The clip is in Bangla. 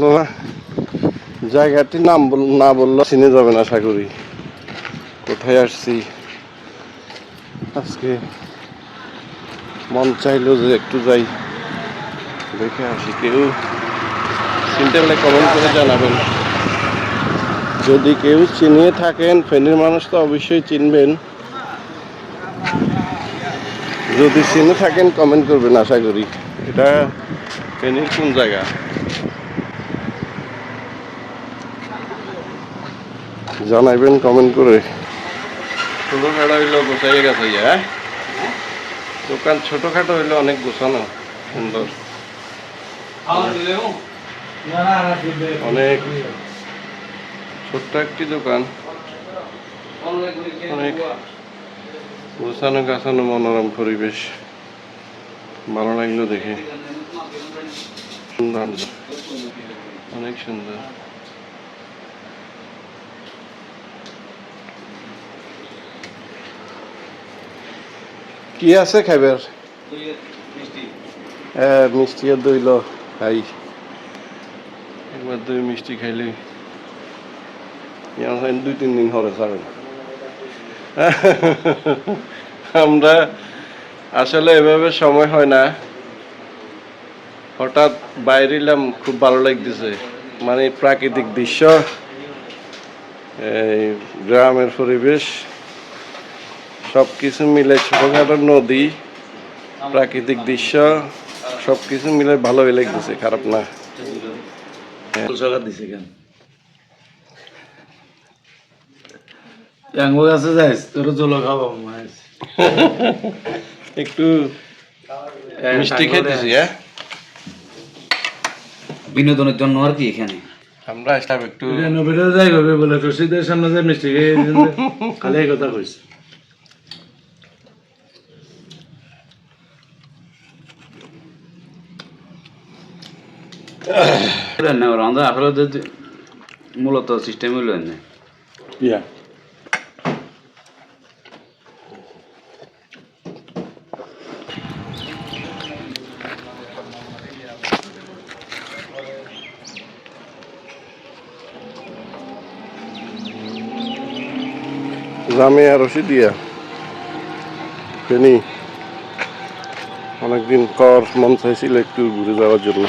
না, জায়গাটির নাম না বললে চিনে যাবেন আশা করি। কোথায় আসছি আজকে, মন চাইলো যে একটু যাই, দেখে আসি। কেউ চিনতে পারলে কমেন্ট করে জানাবেন। যদি কেউ চিনিয়ে থাকেন, ফেনীর মানুষ তো অবশ্যই চিনবেন। যদি চিনে থাকেন কমেন্ট করবেন আশা করি। এটা ফেনীর কোন জায়গা জানাইবেন কমেন্ট করে। ছোটোখাটো হইলেও গোছাইয়ে গেছে, হ্যাঁ দোকান ছোটোখাটো হইলে অনেক গোছানো সুন্দর, অনেক ছোট্ট একটি দোকান, অনেক গোছানো গাছানো মনোরম পরিবেশ, ভালো লাগলো দেখে। সুন্দর, অনেক সুন্দর। কি আছে খাইবার? হ্যাঁ, মিষ্টি আর দইল খাই। একবার দই মিষ্টি খাইলে 2-3 দিন হরে যাবে। আমরা আসলে এভাবে সময় হয় না, হঠাৎ বাইরে এলাম, খুব ভালো লাগতেছে। মানে প্রাকৃতিক দৃশ্য, এই গ্রামের পরিবেশ সব কিছু মিলে, ছোটখাটো নদী, প্রাকৃতিক দৃশ্য সব কিছু মিলে ভালোই লাগতেছে, খারাপ না। একটু মিষ্টি খাইতেছি। হ্যাঁ, বিনোদনের জন্য আর কি এখানে আমরা আসলাম একটু। বলে রশিদের সামনে যে মিষ্টি খালি এই কথা কইছে। আসলে মূলত সিস্টেম হইল না। জামিয়া রশিদিয়া ফেনী, অনেকদিন পর মন চাইছিল একটু ঘুরে যাওয়ার জন্য।